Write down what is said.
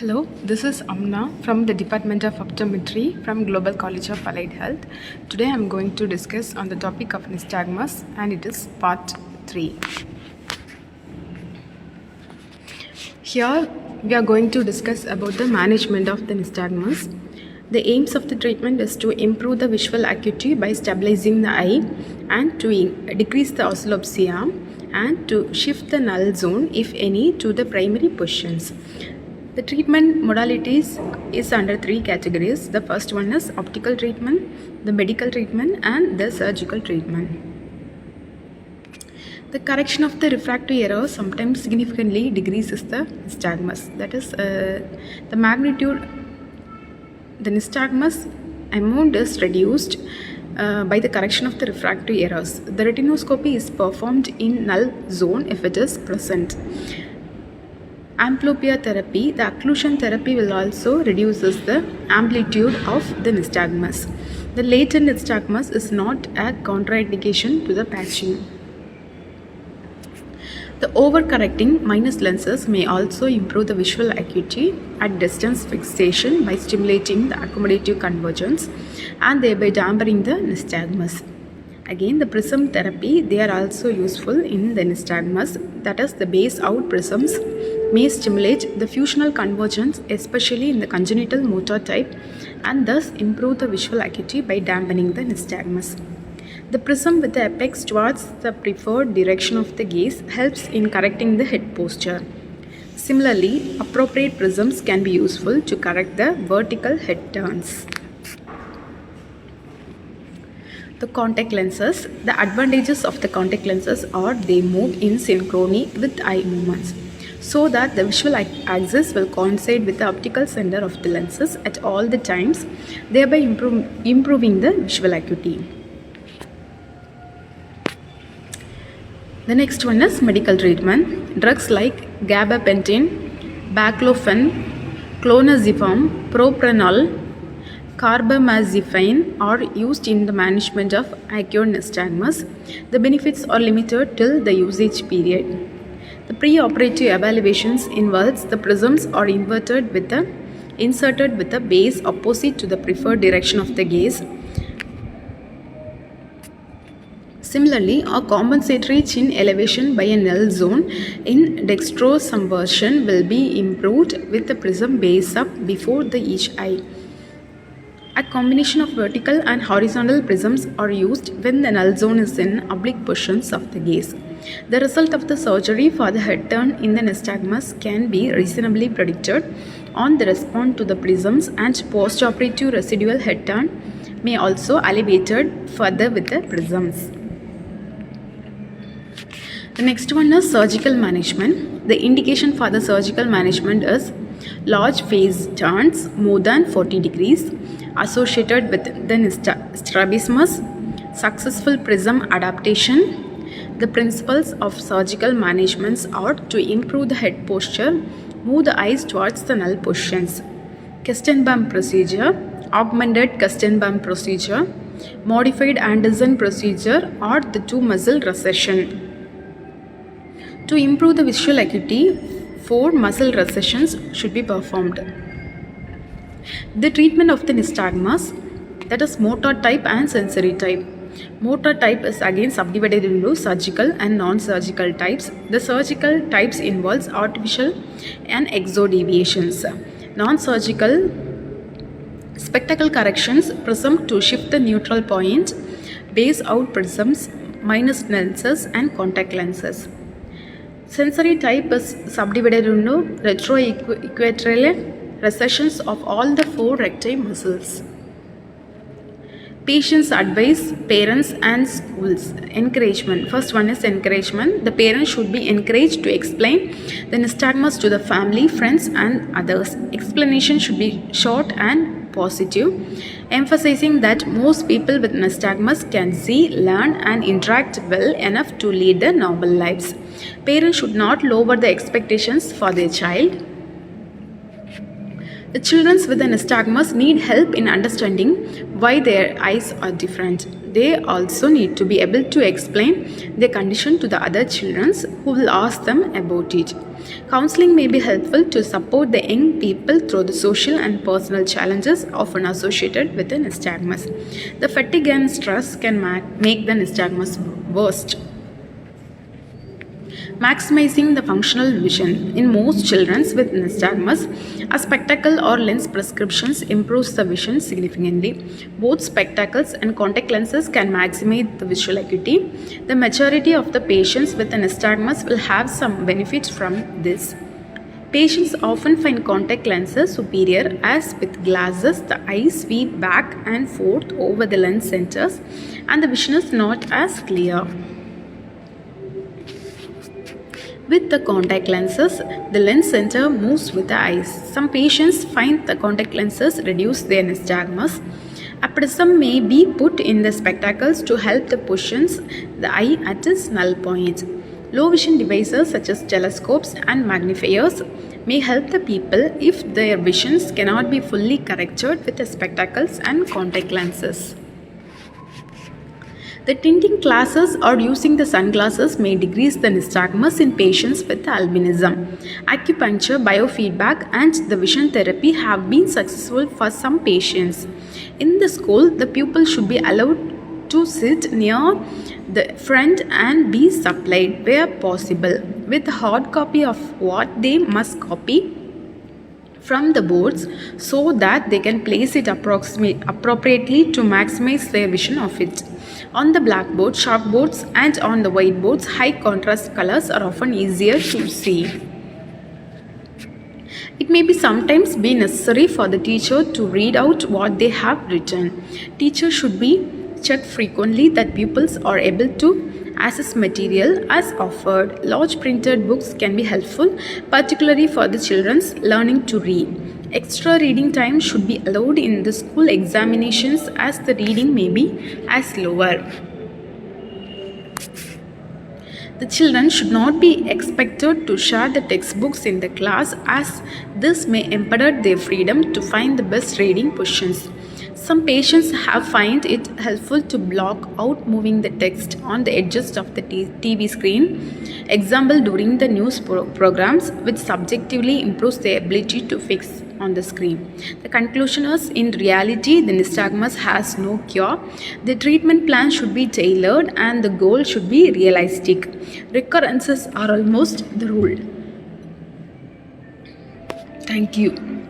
Hello, this is Amna from the Department of Optometry from Global College of Allied Health. Today I am going to discuss on the topic of nystagmus, and it is part 3. Here we are going to discuss about the management of the nystagmus. The aims of the treatment is to improve the visual acuity by stabilizing the eye and to decrease the oscillopsia and to shift the null zone, if any, to the primary positions. The treatment modalities is under 3 categories. The first one is optical treatment, the medical treatment, and the surgical treatment. The correction of the refractive error sometimes significantly decreases the nystagmus. That is, the magnitude, the nystagmus amount is reduced by the correction of the refractive errors. The retinoscopy is performed in null zone if it is present. Amblyopia therapy, the occlusion therapy will also reduces the amplitude of the nystagmus. The latent nystagmus is not a contraindication to the patching. The overcorrecting minus lenses may also improve the visual acuity at distance fixation by stimulating the accommodative convergence and thereby dampening the nystagmus. Again, the prism therapy, they are also useful in the nystagmus. That is, the base out prisms may stimulate the fusional convergence, especially in the congenital motor type, and thus improve the visual acuity by dampening the nystagmus. The prism with the apex towards the preferred direction of the gaze helps in correcting the head posture. Similarly, appropriate prisms can be useful to correct the vertical head turns. The contact lenses. The advantages of the contact lenses are they move in synchrony with eye movements, so that the visual axis will coincide with the optical center of the lenses at all the times, thereby improving the visual acuity. The next one is medical treatment. Drugs like gabapentin, baclofen, clonazepam, propranolol, carbamazepine are used in the management of acute nystagmus. The benefits are limited till the usage period. The preoperative evaluations involves the prisms are inserted with the base opposite to the preferred direction of the gaze. Similarly, a compensatory chin elevation by a null zone in dextrosubversion will be improved with the prism base up before each eye. A combination of vertical and horizontal prisms are used when the null zone is in oblique positions of the gaze. The result of the surgery for the head turn in the nystagmus can be reasonably predicted on the response to the prisms, and postoperative residual head turn may also alleviated further with the prisms. The next one is surgical management. The indication for the surgical management is large phase turns more than 40 degrees associated with the strabismus, successful prism adaptation. The principles of surgical management are to improve the head posture, move the eyes towards the null positions. Kestenbaum procedure, augmented Kestenbaum procedure, modified Anderson procedure, or the two muscle recession. To improve the visual acuity, 4 muscle recessions should be performed. The treatment of the nystagmus, that is motor type and sensory type. Motor type is again subdivided into surgical and non-surgical types. The surgical types involves artificial and exodeviations. Non-surgical spectacle corrections, prism to shift the neutral point, base out prisms, minus lenses, and contact lenses. Sensory type is subdivided into retroequatorial recessions of all the 4 recti muscles. Patients advise parents and schools. Encouragement. First one is encouragement. The parents should be encouraged to explain the nystagmus to the family, friends, and others. Explanation should be short and positive, emphasizing that most people with nystagmus can see, learn, and interact well enough to lead their normal lives. Parents should not lower the expectations for their child. The children with the nystagmus need help in understanding why their eyes are different. They also need to be able to explain their condition to the other children who will ask them about it. Counseling may be helpful to support the young people through the social and personal challenges often associated with the nystagmus. The fatigue and stress can make the nystagmus worse. Maximizing the functional vision. In most children with nystagmus, a spectacle or lens prescriptions improves the vision significantly. Both spectacles and contact lenses can maximize the visual acuity. The majority of the patients with nystagmus will have some benefits from this. Patients often find contact lenses superior, as with glasses the eyes sweep back and forth over the lens centers and the vision is not as clear. With the contact lenses, the lens center moves with the eyes. Some patients find the contact lenses reduce their nystagmus. A prism may be put in the spectacles to help the positions the eye at its null point. Low vision devices such as telescopes and magnifiers may help the people if their visions cannot be fully corrected with the spectacles and contact lenses. The tinting glasses or using the sunglasses may decrease the nystagmus in patients with albinism. Acupuncture, biofeedback, and the vision therapy have been successful for some patients. In the school, the pupil should be allowed to sit near the front and be supplied, where possible, with a hard copy of what they must copy from the boards so that they can place it appropriately to maximize their vision of it. On the blackboard, chalkboards, and on the whiteboards, high contrast colors are often easier to see. It may be sometimes be necessary for the teacher to read out what they have written. Teachers should be checked frequently that pupils are able to access material as offered. Large printed books can be helpful, particularly for the children's learning to read. Extra reading time should be allowed in the school examinations, as the reading may be as lower. The children should not be expected to share the textbooks in the class, as this may impede their freedom to find the best reading positions. Some patients have find it helpful to block out moving the text on the edges of the TV screen. Example, during the news programs, which subjectively improves their ability to fix on the screen. The conclusion is, in reality, the nystagmus has no cure. The treatment plan should be tailored and the goal should be realistic. Recurrences are almost the rule. Thank you.